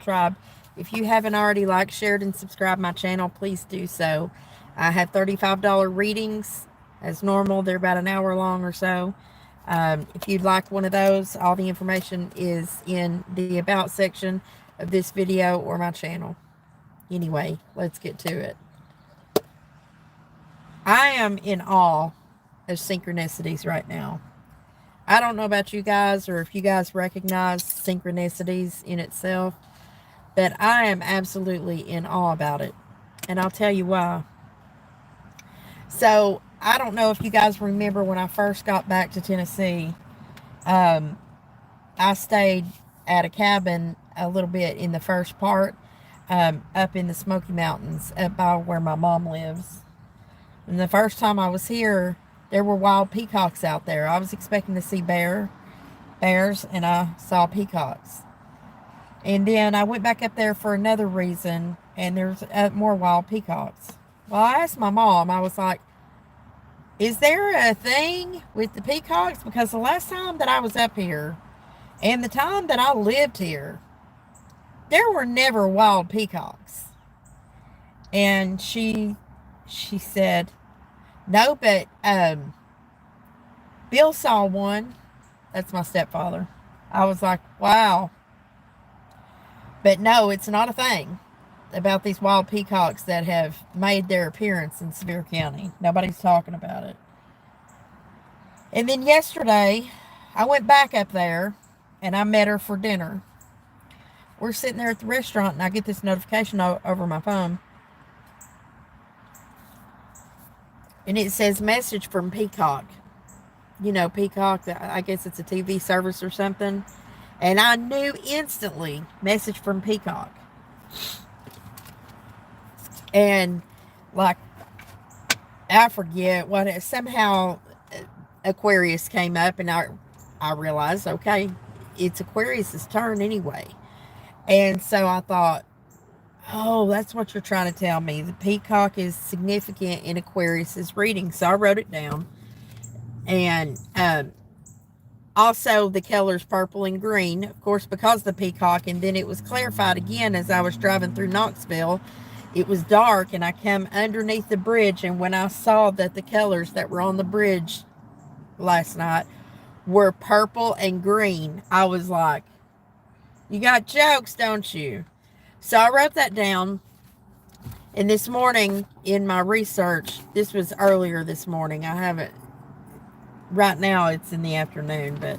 subscribe. If you haven't already liked, shared, and subscribed my channel, please do so. I have $35 readings. As normal, they're about an hour long or so. If you'd like one of those, all the information is in the About section of this video or my channel. Anyway, let's get to it. I am in awe of synchronicities right now. I don't know about you guys or if you guys recognize synchronicities in itself, but I am absolutely in awe about it. And I'll tell you why. So, I don't know if you guys remember when I first got back to Tennessee, I stayed at a cabin a little bit in the first part, up in the Smoky Mountains, up by where my mom lives. And the first time I was here, there were wild peacocks out there. I was expecting to see bears, and I saw peacocks. And then I went back up there for another reason, and there's more wild peacocks. Well, I asked my mom, I was like, is there a thing with the peacocks? Because the last time that I was up here, and the time that I lived here, there were never wild peacocks. And she said, no, but Bill saw one. That's my stepfather. I was like, wow. But no, it's not a thing about these wild peacocks that have made their appearance in Sevier County. Nobody's talking about it. And then yesterday, I went back up there, and I met her for dinner. We're sitting there at the restaurant, and I get this notification over my phone. And it says, message from Peacock. You know, Peacock, I guess it's a TV service or something. And I knew instantly, message from Peacock. And, like, I forget what, somehow Aquarius came up, and I realized, okay, it's Aquarius's turn anyway. And so I thought, oh, that's what you're trying to tell me. The peacock is significant in Aquarius's reading. So I wrote it down. And also the colors purple and green, of course, because of the peacock. And then it was clarified again as I was driving through Knoxville. It was dark, and I come underneath the bridge. And when I saw that the colors that were on the bridge last night were purple and green, I was like, you got jokes, don't you? So I wrote that down, and this morning in my research, this was earlier this morning, I haven't, right now it's in the afternoon, but,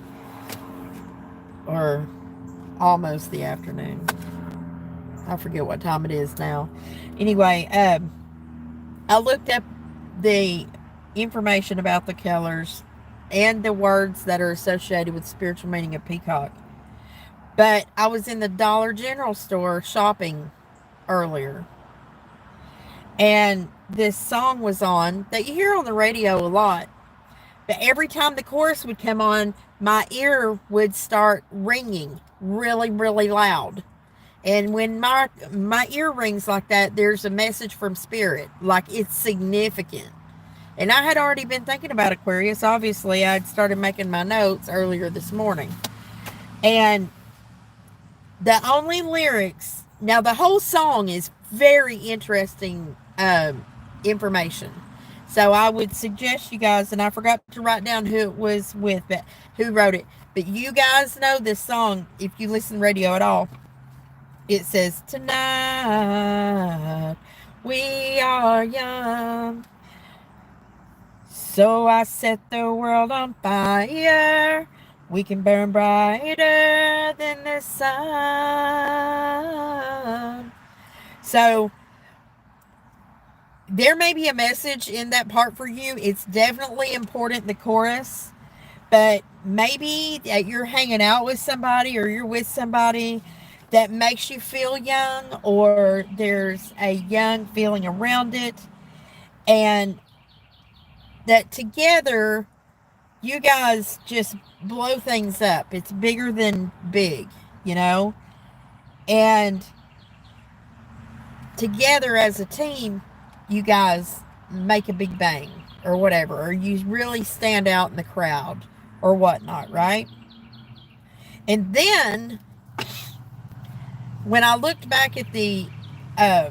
or almost the afternoon. I forget what time it is now. Anyway, I looked up the information about the colors and the words that are associated with spiritual meaning of peacock. But I was in the Dollar General store shopping earlier, and this song was on that you hear on the radio a lot. But every time the chorus would come on, my ear would start ringing really, really loud. And when my ear rings like that, there's a message from Spirit, like it's significant. And I had already been thinking about Aquarius. Obviously, I'd started making my notes earlier this morning. And the only lyrics, now the whole song is very interesting information. So I would suggest you guys, and I forgot to write down who it was with, but who wrote it. But you guys know this song if you listen to radio at all. It says, tonight we are young, so I set the world on fire. We can burn brighter than the sun. So there may be a message in that part for you. It's definitely important, the chorus. But maybe you're hanging out with somebody, or you're with somebody that makes you feel young, or there's a young feeling around it. And that together, you guys just blow things up. It's bigger than big, you know? And together as a team, you guys make a big bang or whatever, or you really stand out in the crowd or whatnot, right? And then when I looked back at the uh,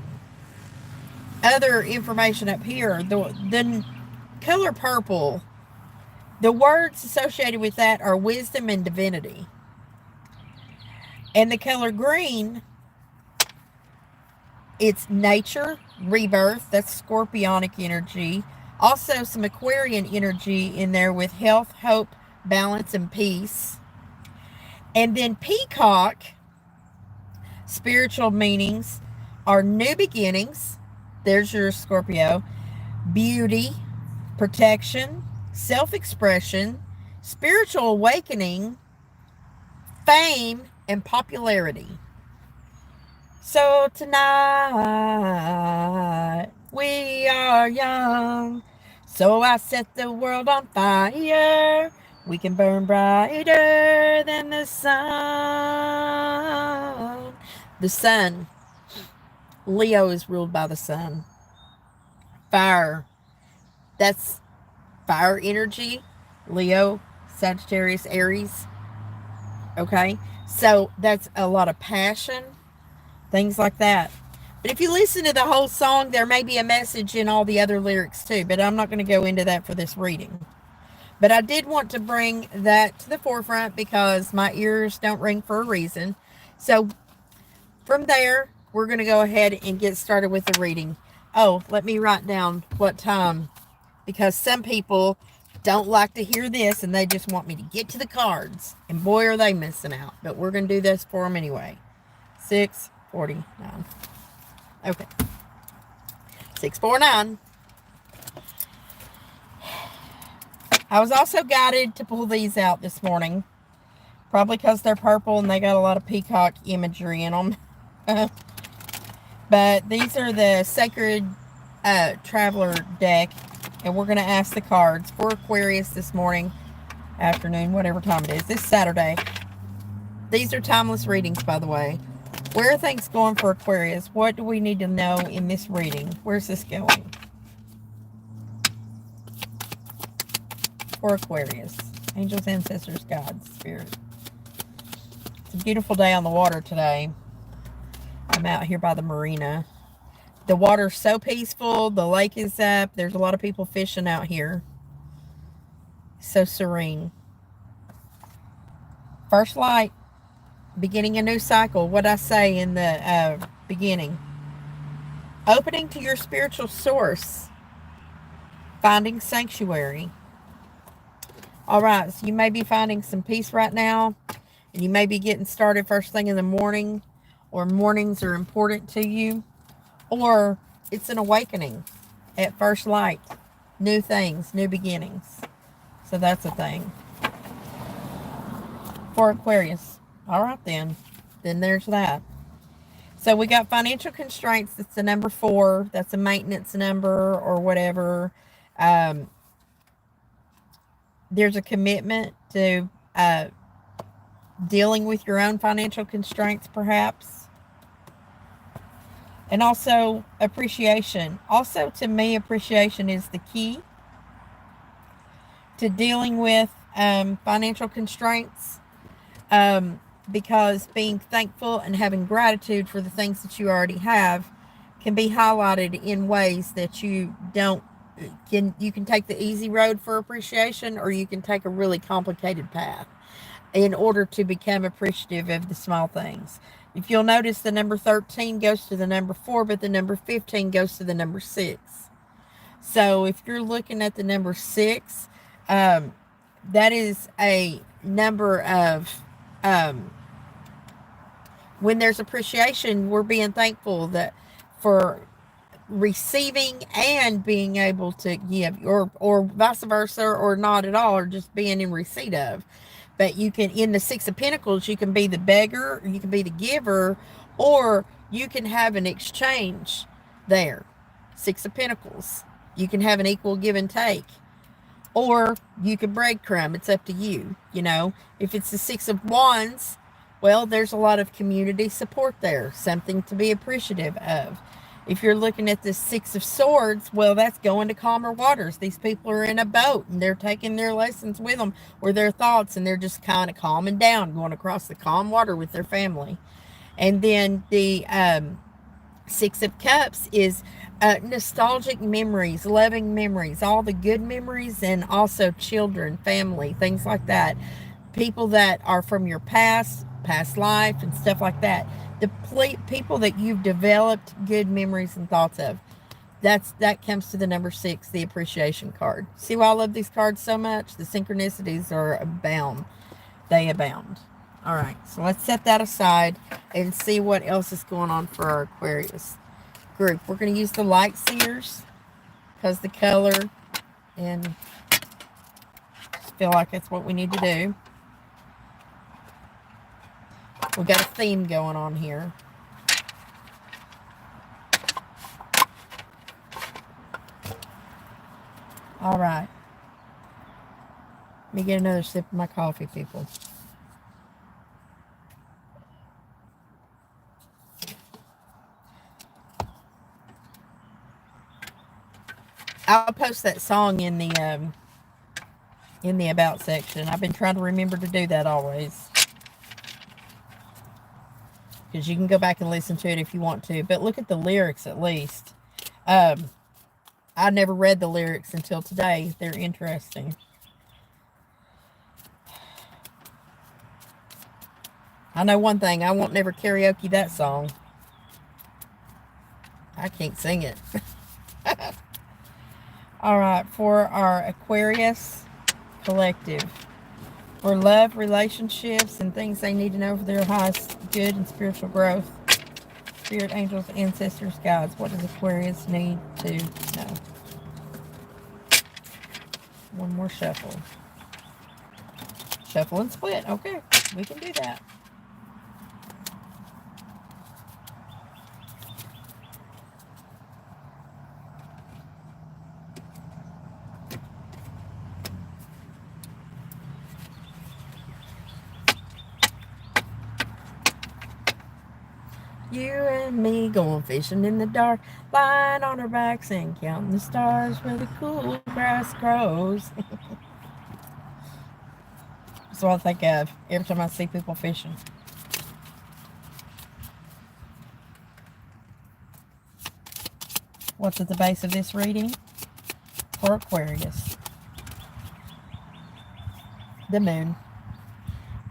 other information up here, the color purple, the words associated with that are wisdom and divinity. And the color green, it's nature, rebirth, that's scorpionic energy. Also, some Aquarian energy in there with health, hope, balance, and peace. And then peacock, spiritual meanings are new beginnings. There's your Scorpio. Beauty, protection, self expression, spiritual awakening, fame, and popularity. So tonight we are young. So I set the world on fire. We can burn brighter than the sun. The sun. Leo is ruled by the sun. Fire. That's fire energy. Leo, Sagittarius, Aries. Okay? So that's a lot of passion, things like that. But if you listen to the whole song, there may be a message in all the other lyrics too, but I'm not going to go into that for this reading. But I did want to bring that to the forefront because my ears don't ring for a reason. So from there, we're going to go ahead and get started with the reading. Oh, let me write down what time, because some people don't like to hear this and they just want me to get to the cards. And boy, are they missing out. But we're going to do this for them anyway. 6:49. Okay. 6:49. I was also guided to pull these out this morning. Probably because they're purple and they got a lot of peacock imagery in them. But these are the Sacred Traveler deck. And we're going to ask the cards for Aquarius this morning, afternoon, whatever time it is. This Saturday. These are timeless readings, by the way. Where are things going for Aquarius? What do we need to know in this reading? Where's this going? For Aquarius. Angels, ancestors, gods, spirit. It's a beautiful day on the water today. I'm out here by the marina. The water's so peaceful. The lake is up. There's a lot of people fishing out here. So serene. First light. Beginning a new cycle. What I say in the beginning. Opening to your spiritual source. Finding sanctuary. All right, so you may be finding some peace right now, and you may be getting started first thing in the morning, or mornings are important to you, or it's an awakening at first light. New things, new beginnings. So that's a thing. For Aquarius. All right, then. Then there's that. So we got financial constraints. That's the number 4. That's a maintenance number or whatever. There's a commitment to dealing with your own financial constraints, perhaps. And also appreciation. Also, to me, appreciation is the key to dealing with financial constraints. Because being thankful and having gratitude for the things that you already have can be highlighted in ways that you don't. You can take the easy road for appreciation, or you can take a really complicated path in order to become appreciative of the small things. If you'll notice, the number 13 goes to the number 4, but the number 15 goes to the number 6. So if you're looking at the number 6, that is a number of when there's appreciation, we're being thankful that for receiving and being able to give, or vice versa, or not at all, or just being in receipt of. But you can, in the 6 of Pentacles, you can be the beggar, you can be the giver, or you can have an exchange there. 6 of Pentacles. You can have an equal give and take. Or you can breadcrumb. It's up to you. You know, if it's the 6 of Wands, well, there's a lot of community support there. Something to be appreciative of. If you're looking at the 6 of Swords, well, that's going to calmer waters. These people are in a boat and they're taking their lessons with them, or their thoughts, and they're just kind of calming down, going across the calm water with their family. And then the Six of Cups is nostalgic memories, loving memories, all the good memories, and also children, family, things like that. People that are from your past life, and stuff like that. The people that you've developed good memories and thoughts of. That comes to the number 6, the appreciation card. See why I love these cards so much? The synchronicities are abound. They abound. All right, so let's set that aside and see what else is going on for our Aquarius group. We're going to use the light seers because the color, and feel like that's what we need to do. We've got a theme going on here. All right. Let me get another sip of my coffee, people. I'll post that song in the about section. I've been trying to remember to do that always, because you can go back and listen to it if you want to. But look at the lyrics at least. I never read the lyrics until today. They're interesting. I know one thing. I won't never karaoke that song. I can't sing it. All right, for our Aquarius collective. For love, relationships, and things they need to know for their highest good and spiritual growth. Spirit, angels, ancestors, guides. What does Aquarius need to know? One more shuffle. Shuffle and split. Okay, we can do that. You and me going fishing in the dark, lying on our backs and counting the stars where the cool grass grows. That's what I think of every time I see people fishing. What's at the base of this reading for Aquarius? The moon.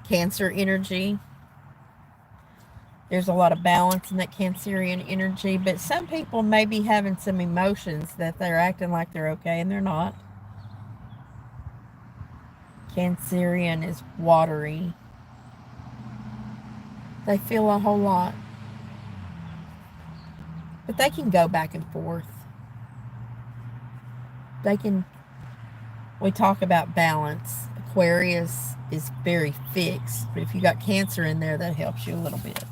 Cancer energy. There's a lot of balance in that Cancerian energy, but some people may be having some emotions that they're acting like they're okay and they're not. Cancerian is watery. They feel a whole lot, but they can go back and forth. We talk about balance. Aquarius is very fixed, but if you got Cancer in there, that helps you a little bit.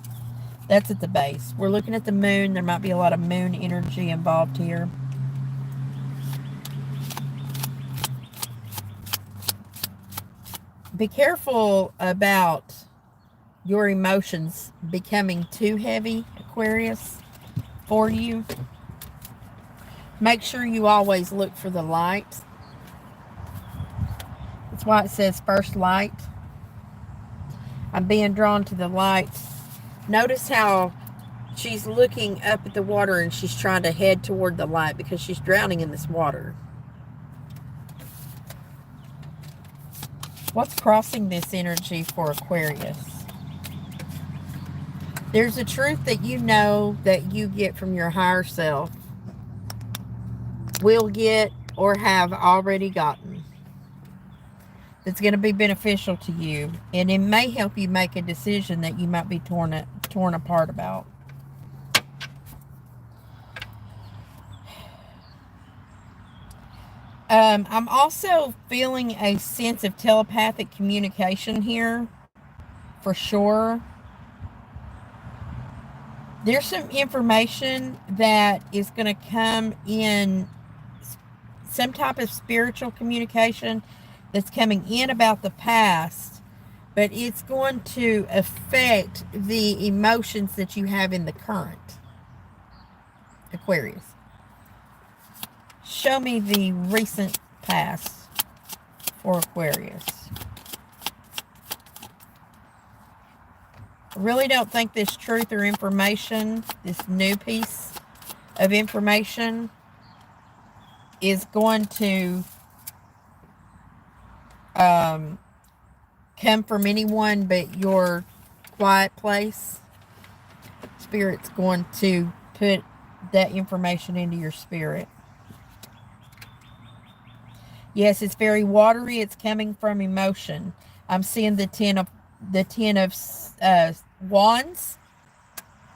That's at the base. We're looking at the moon. There might be a lot of moon energy involved here. Be careful about your emotions becoming too heavy, Aquarius, for you. Make sure you always look for the light. That's why it says first light. I'm being drawn to the light. Notice how she's looking up at the water and she's trying to head toward the light because she's drowning in this water. What's crossing this energy for Aquarius? There's a truth that you know that you get from your higher self, will get, or have already gotten. It's going to be beneficial to you, and it may help you make a decision that you might be torn apart about. I'm also feeling a sense of telepathic communication here, for sure. There's some information that is going to come in, some type of spiritual communication that's coming in about the past, but it's going to affect the emotions that you have in the current. Aquarius. Show me the recent past for Aquarius. really don't think this truth or information, this new piece of information, is going to come from anyone but your quiet place. Spirit's going to put that information into your spirit. Yes, it's very watery. It's coming from emotion. I'm seeing the ten of wands.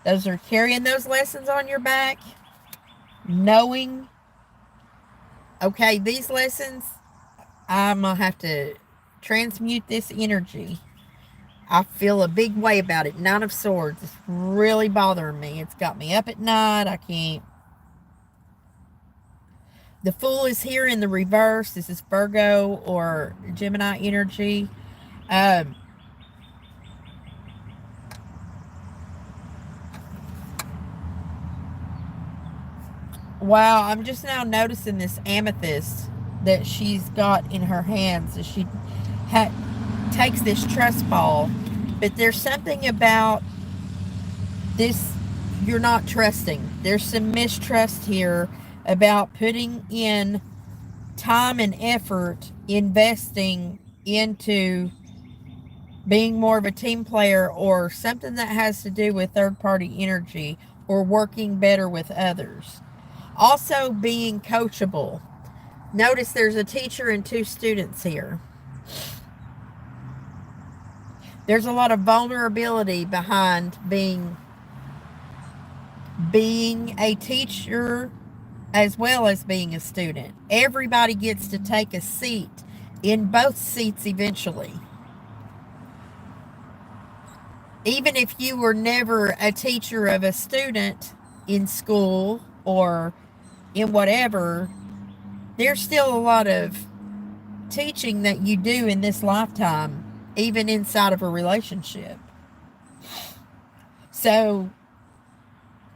Those are carrying those lessons on your back, knowing, okay, these lessons, I'm gonna have to transmute this energy. I feel a big way about it. Nine of Swords. It's really bothering me. It's got me up at night. I can't. The Fool is here in the reverse. This is Virgo or Gemini energy. Wow, I'm just now noticing this amethyst that she's got in her hands as she takes this trust ball. But there's something about this you're not trusting. There's some mistrust here about putting in time and effort, investing into being more of a team player or something that has to do with third-party energy or working better with others. Also being coachable. Notice there's a teacher and two students here. There's a lot of vulnerability behind being a teacher as well as being a student. Everybody gets to take a seat in both seats eventually. Even if you were never a teacher of a student in school or in whatever, there's still a lot of teaching that you do in this lifetime, even inside of a relationship. So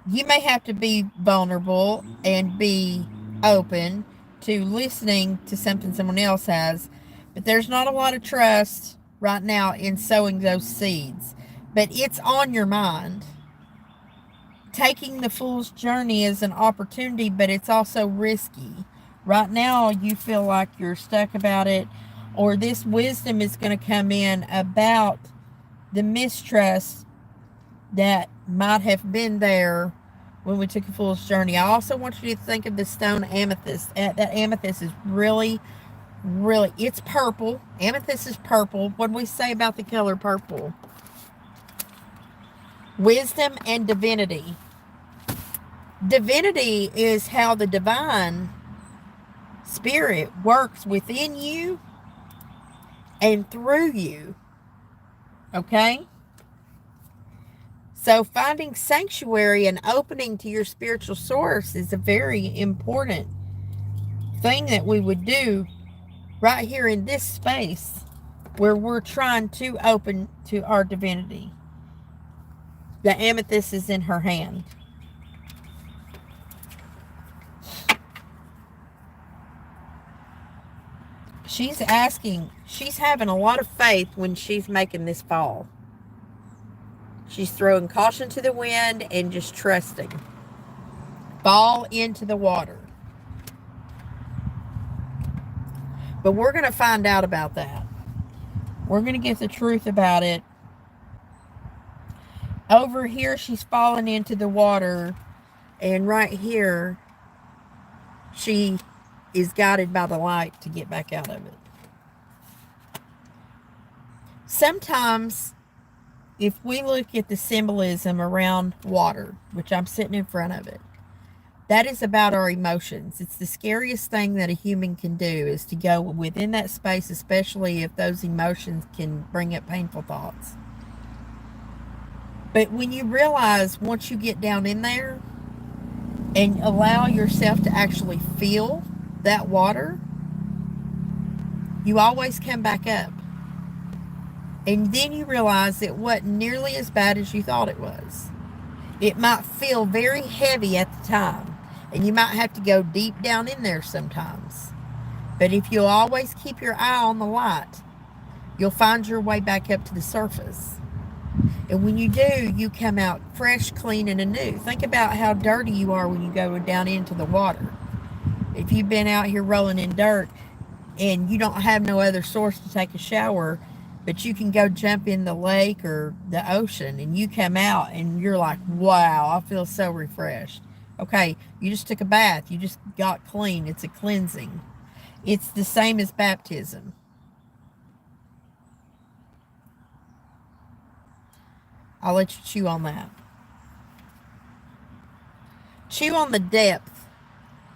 you may have to be vulnerable and be open to listening to something someone else has, but there's not a lot of trust right now in sowing those seeds. But it's on your mind. Taking the Fool's journey is an opportunity, but it's also risky. Right now, you feel like you're stuck about it, or this wisdom is going to come in about the mistrust that might have been there when we took a Fool's journey. I also want you to think of the stone amethyst. That amethyst is really, it's purple. Amethyst is purple. What do we say about the color purple? Wisdom and divinity. Divinity is how the divine spirit works within you and through you. Okay? So finding sanctuary and opening to your spiritual source is a very important thing that we would do right here in this space where we're trying to open to our divinity. The amethyst is in her hand. She's having a lot of faith when she's making this fall. She's throwing caution to the wind and just trusting. Fall into the water. But we're going to find out about that. We're going to get the truth about it. Over here, she's fallen into the water. And right here, she is guided by the light to get back out of it. Sometimes, if we look at the symbolism around water, which I'm sitting in front of it, that is about our emotions. It's the scariest thing that a human can do is to go within that space, especially if those emotions can bring up painful thoughts. But when you realize once you get down in there and allow yourself to actually feel that water, you always come back up. And then you realize it wasn't nearly as bad as you thought it was. It might feel very heavy at the time, and you might have to go deep down in there sometimes. But if you always keep your eye on the light, you'll find your way back up to the surface. And when you do, you come out fresh, clean, and anew. Think about how dirty you are when you go down into the water. If you've been out here rolling in dirt and you don't have no other source to take a shower, but you can go jump in the lake or the ocean and you come out and you're like, wow, I feel so refreshed. Okay, you just took a bath. You just got clean. It's a cleansing. It's the same as baptism. I'll let you chew on that. Chew on the depth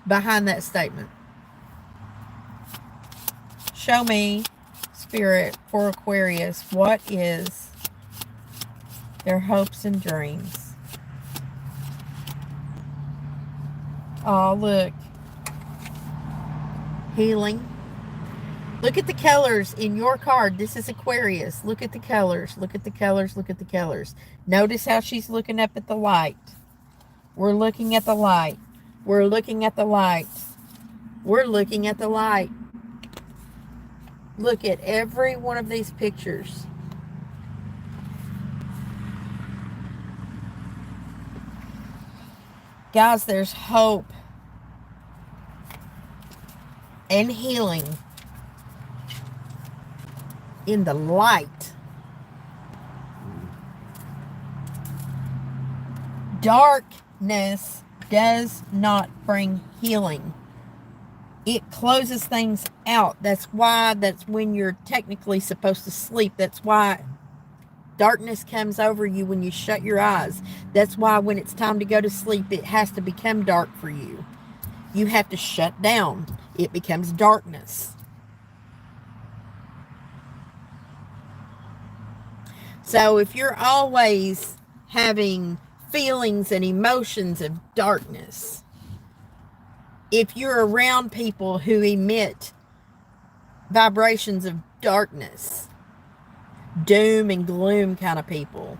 behind that statement. Show me, Spirit, for Aquarius, what is their hopes and dreams? Oh, look. Healing. Look at the colors in your card. This is Aquarius. Look at the colors. Look at the colors. Look at the colors. Notice how she's looking up at the light. We're looking at the light. We're looking at the light. We're looking at the light. Look at every one of these pictures. Guys, there's hope and healing in the light. Darkness does not bring healing. It closes things out. That's when you're technically supposed to sleep. That's why darkness comes over you when you shut your eyes. That's why when it's time to go to sleep, it has to become dark for you. You have to shut down. It becomes darkness. So if you're always having feelings and emotions of darkness, if you're around people who emit vibrations of darkness, doom and gloom kind of people,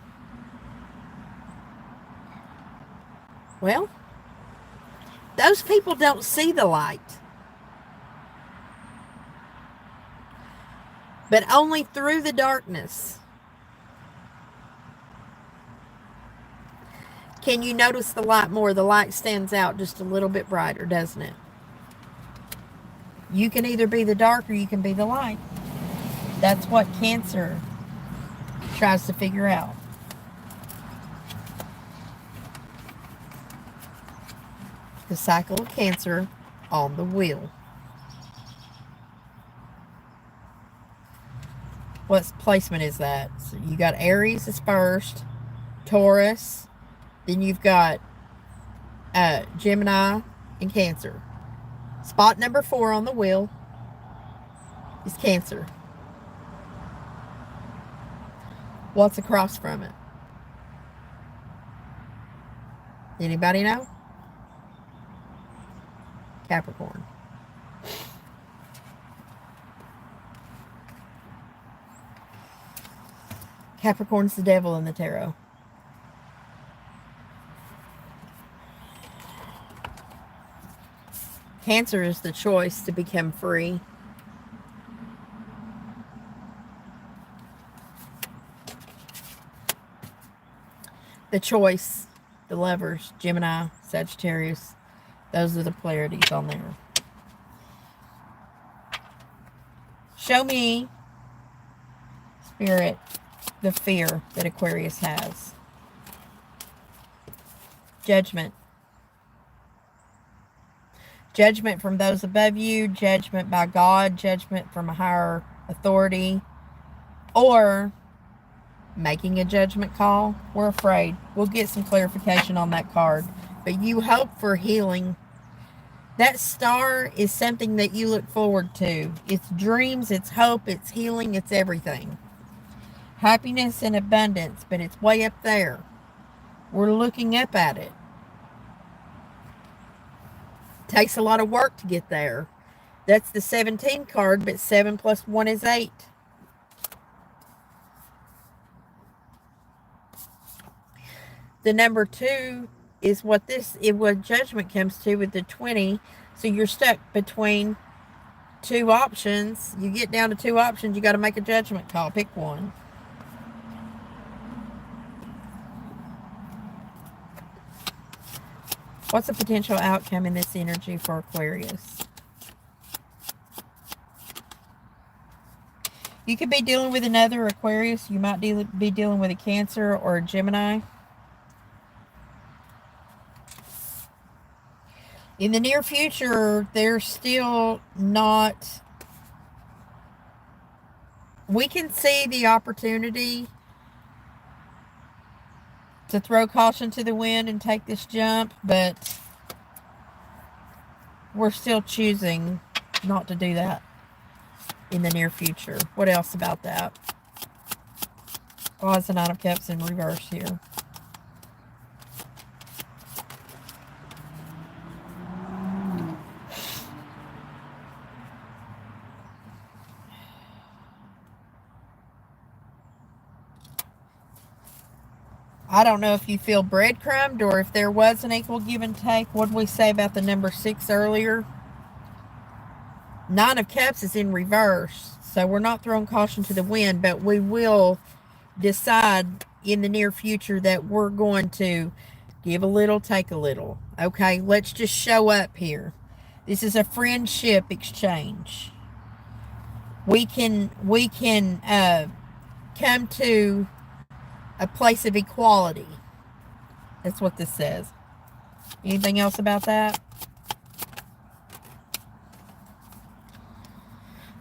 well, those people don't see the light. But only through the darkness. Can you notice the light more? The light stands out just a little bit brighter, doesn't it? You can either be the dark or you can be the light. That's what Cancer tries to figure out. The cycle of Cancer on the wheel. What placement is that? So you got Aries is first, Taurus, then you've got Gemini and Cancer. Spot number 4 on the wheel is Cancer. What's across from it? Anybody know? Capricorn. Capricorn's the devil in the tarot. Cancer is the choice to become free. The choice, the lovers, Gemini, Sagittarius, those are the polarities on there. Show me, Spirit, the fear that Aquarius has. Judgment. Judgment from those above you, judgment by God, judgment from a higher authority, or making a judgment call. We're afraid. We'll get some clarification on that card. But you hope for healing. That star is something that you look forward to. It's dreams, it's hope, it's healing, it's everything. Happiness and abundance, but it's way up there. We're looking up at it. Takes a lot of work to get there. That's the 17 card, but 7 plus 1 is 8. The number 2 is what judgment comes to with the 20. So you're stuck between 2 options. You get down to 2 options, you got to make a judgment call. Pick one. What's the potential outcome in this energy for Aquarius? You could be dealing with another Aquarius. You might be dealing with a Cancer or a Gemini. In the near future, they're still not... We can see the opportunity to throw caution to the wind and take this jump, but we're still choosing not to do that in the near future. What else about that? Why is the Nine of Cups in reverse here? I don't know if you feel breadcrumbed or if there was an equal give and take. What did we say about the number 6 earlier? Nine of Cups is in reverse, so we're not throwing caution to the wind, but we will decide in the near future that we're going to give a little, take a little. Okay, let's just show up here. This is a friendship exchange. We can come to a place of equality. That's what this says. Anything else about that?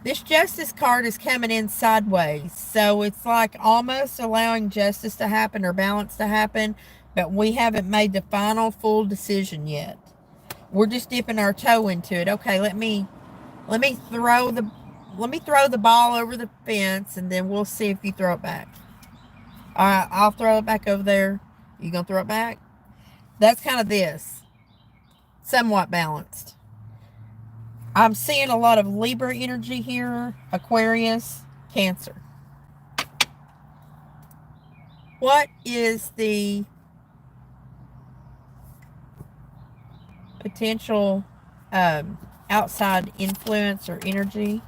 This Justice card is coming in sideways. So it's like almost allowing justice to happen or balance to happen, but we haven't made the final full decision yet. We're just dipping our toe into it. Okay, let me throw the ball over the fence, and then we'll see if you throw it back. All right, I'll throw it back over there. You gonna throw it back? That's kind of this. Somewhat balanced. I'm seeing a lot of Libra energy here. Aquarius, Cancer. What is the potential outside influence or energy?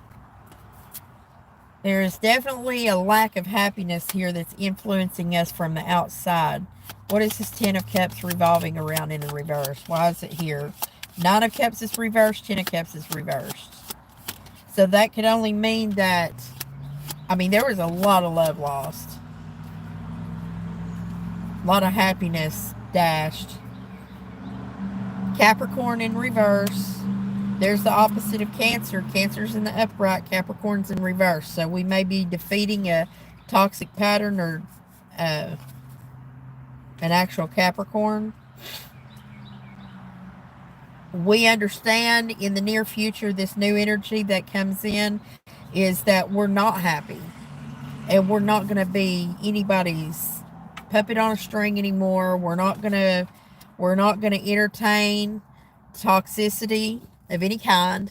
There is definitely a lack of happiness here that's influencing us from the outside. What is this Ten of Cups revolving around in the reverse? Why is it here? Nine of Cups is reversed. Ten of Cups is reversed. So that could only mean that, I mean, there was a lot of love lost. A lot of happiness dashed. Capricorn in reverse. There's the opposite of Cancer. Cancer's in the upright. Capricorn's in reverse. So we may be defeating a toxic pattern or an actual Capricorn. We understand in the near future this new energy that comes in is that we're not happy. And we're not going to be anybody's puppet on a string anymore. We're not going to entertain toxicity of any kind,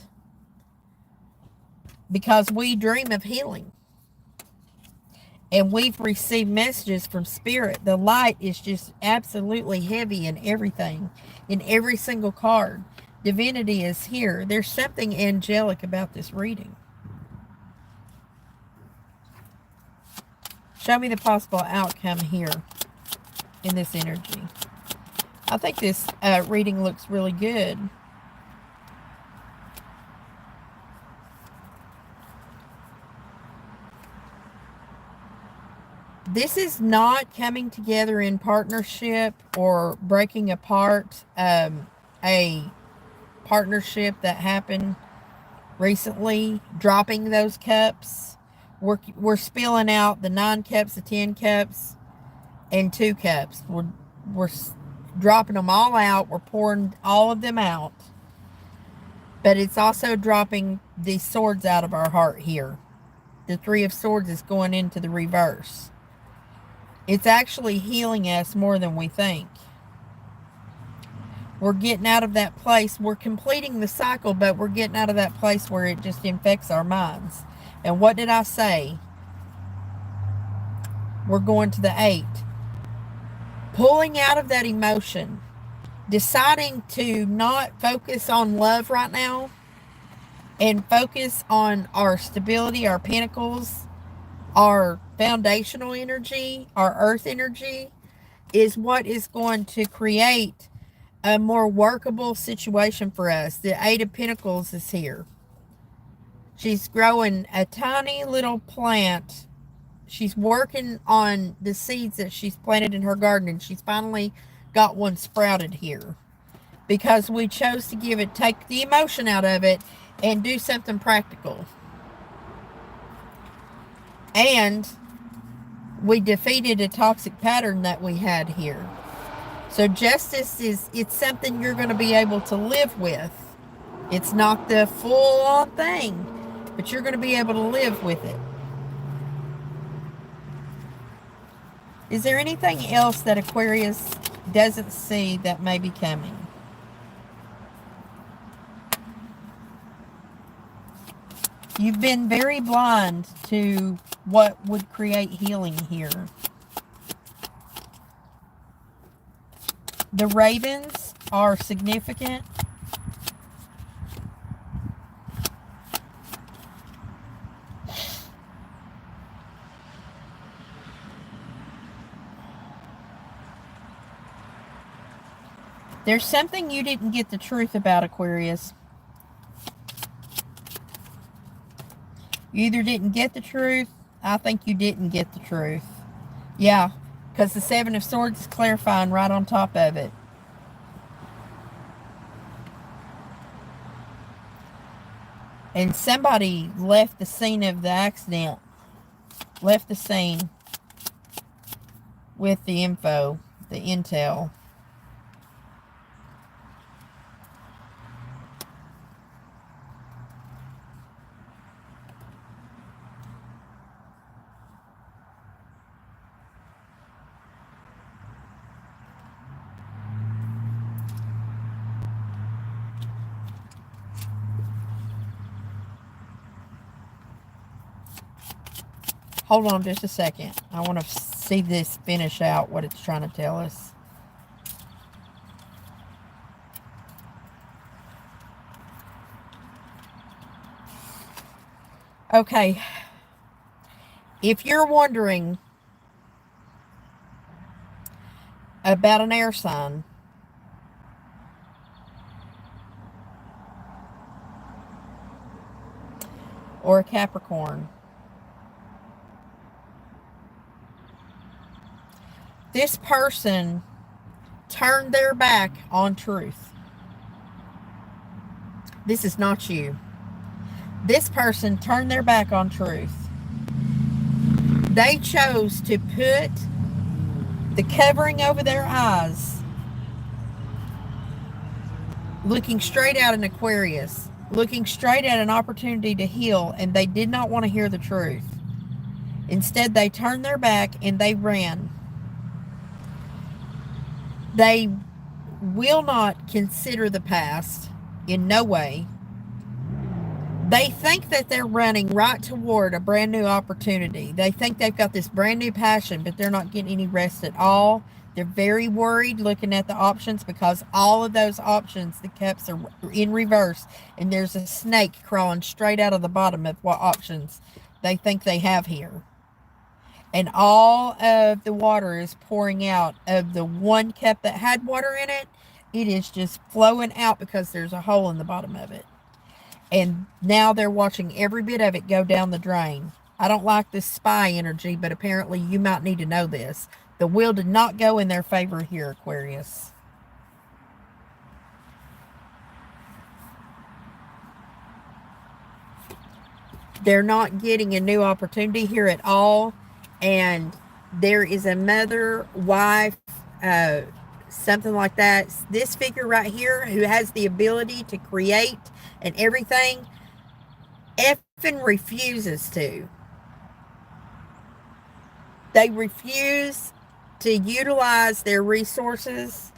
because we dream of healing. And we've received messages from Spirit. The light is just absolutely heavy in everything, in every single card. Divinity is here. There's something angelic about this reading. Show me the possible outcome here in this energy. I think this reading looks really good. This is not coming together in partnership or breaking apart a partnership that happened recently, dropping those cups. We're spilling out the 9 cups, the 10 cups, and 2 cups. We're dropping them all out. We're pouring all of them out. But it's also dropping the swords out of our heart here. The 3 of Swords is going into the reverse. It's actually healing us more than we think. We're getting out of that place. We're completing the cycle, but we're getting out of that place where it just infects our minds. And what did I say? We're going to the 8. Pulling out of that emotion. Deciding to not focus on love right now. And focus on our stability, our pentacles, our foundational energy, our earth energy, is what is going to create a more workable situation for us. The Eight of Pentacles is here. She's growing a tiny little plant. She's working on the seeds that she's planted in her garden, and she's finally got one sprouted here. Because we chose to take the emotion out of it and do something practical. And we defeated a toxic pattern that we had here. So justice it's something you're going to be able to live with. It's not the full-on thing, but you're going to be able to live with it. Is there anything else that Aquarius doesn't see that may be coming? You've been very blind to what would create healing here. The ravens are significant. There's something you didn't get the truth about, Aquarius. You either didn't get the truth. I think you didn't get the truth. Yeah, because the Seven of Swords is clarifying right on top of it. And somebody left the scene of the accident. Left the scene with the info, the intel. Hold on just a second. I want to see this finish out what it's trying to tell us. Okay. If you're wondering about an air sign, or a Capricorn, this person turned their back on truth. This is not you. This person turned their back on truth. They chose to put the covering over their eyes, looking straight at an Aquarius, looking straight at an opportunity to heal, and they did not want to hear the truth. Instead, they turned their back and they ran. They will not consider the past in no way. They think that they're running right toward a brand new opportunity. They think they've got this brand new passion, but they're not getting any rest at all. They're very worried looking at the options because all of those options, the cups are in reverse, and there's a snake crawling straight out of the bottom of what options they think they have here. And all of the water is pouring out of the one cup that had water in it. It is just flowing out because there's a hole in the bottom of it. And now they're watching every bit of it go down the drain. I don't like this spy energy, but apparently you might need to know this. The wheel did not go in their favor here, Aquarius. They're not getting a new opportunity here at all. And there is a mother, wife, something like that. This figure right here who has the ability to create and everything effing refuses to. They refuse to utilize their resources.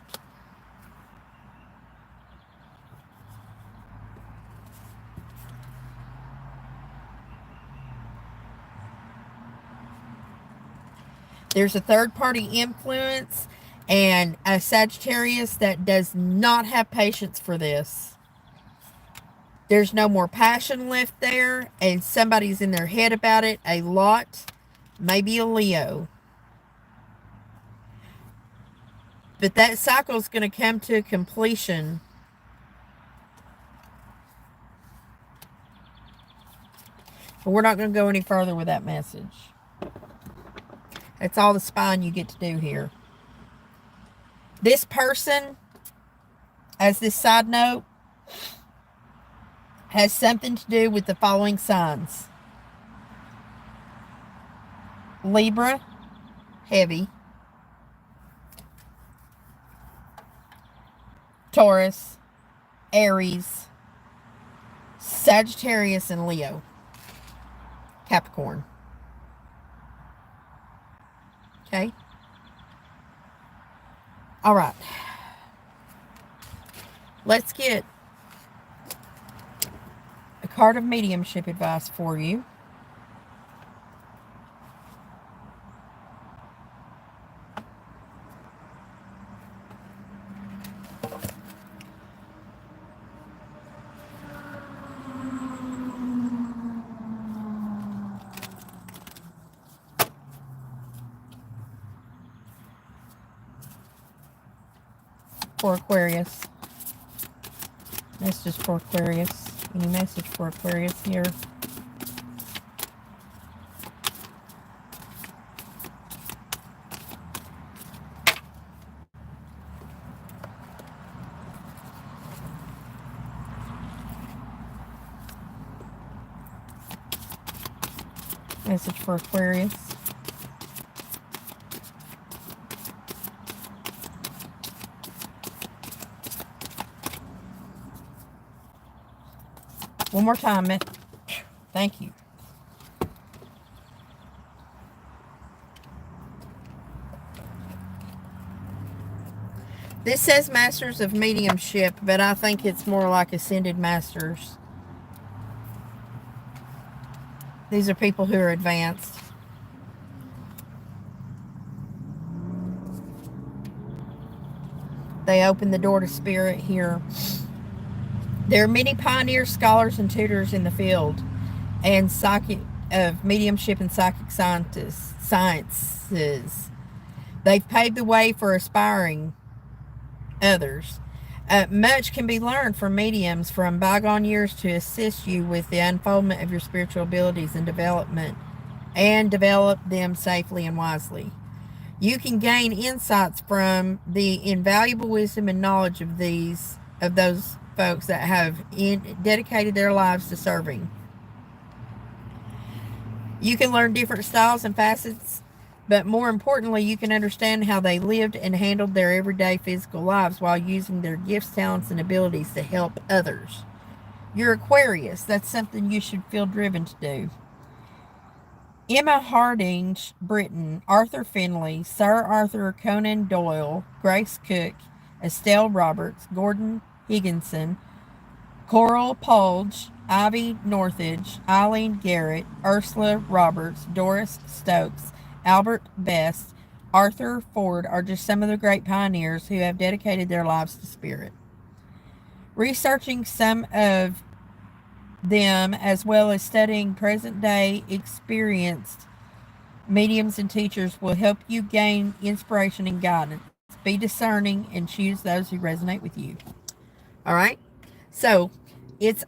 There's a third-party influence and a Sagittarius that does not have patience for this. There's no more passion left there, and somebody's in their head about it a lot. Maybe a Leo. But that cycle is going to come to completion. But we're not going to go any further with that message. That's all the spine you get to do here. This person, as this side note, has something to do with the following signs. Libra, heavy. Taurus, Aries, Sagittarius, and Leo. Capricorn. Okay? All right. Let's get a card of mediumship advice for you. For Aquarius. Message for Aquarius. Any message for Aquarius here? Message for Aquarius. One more time, man. Thank you. This says Masters of Mediumship, but I think it's more like Ascended Masters. These are people who are advanced. They open the door to spirit here. There are many pioneers, scholars, and tutors in the field and of mediumship and psychic sciences. They've paved the way for aspiring others. Much can be learned from mediums from bygone years to assist you with the unfoldment of your spiritual abilities and develop them safely and wisely. You can gain insights from the invaluable wisdom and knowledge of those folks that have dedicated their lives to serving. You can learn different styles and facets, but more importantly, you can understand how they lived and handled their everyday physical lives while using their gifts, talents, and abilities to help others. You're Aquarius. That's something you should feel driven to do. Emma Hardinge Britton, Arthur Finley, Sir Arthur Conan Doyle, Grace Cook, Estelle Roberts, Gordon Higginson, Coral Pulge, Ivy Northridge, Eileen Garrett, Ursula Roberts, Doris Stokes, Albert Best, Arthur Ford are just some of the great pioneers who have dedicated their lives to spirit. Researching some of them, as well as studying present-day experienced mediums and teachers, will help you gain inspiration and guidance. Be discerning and choose those who resonate with you. All right? So, it's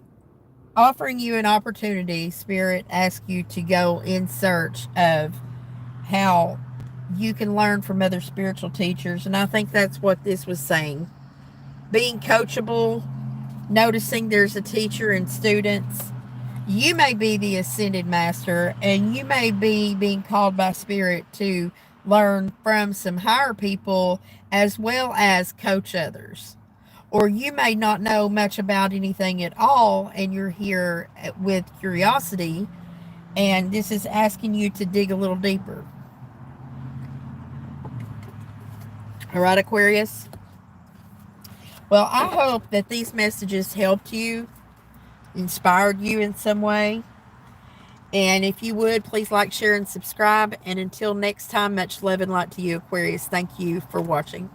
offering you an opportunity. Spirit asks you to go in search of how you can learn from other spiritual teachers. And I think that's what this was saying. Being coachable, noticing there's a teacher and students. You may be the ascended master, and you may be being called by spirit to learn from some higher people as well as coach others. Or you may not know much about anything at all, and you're here with curiosity, and this is asking you to dig a little deeper. All right, Aquarius? Well, I hope that these messages helped you, inspired you in some way. And if you would, please like, share, and subscribe. And until next time, much love and light to you, Aquarius. Thank you for watching.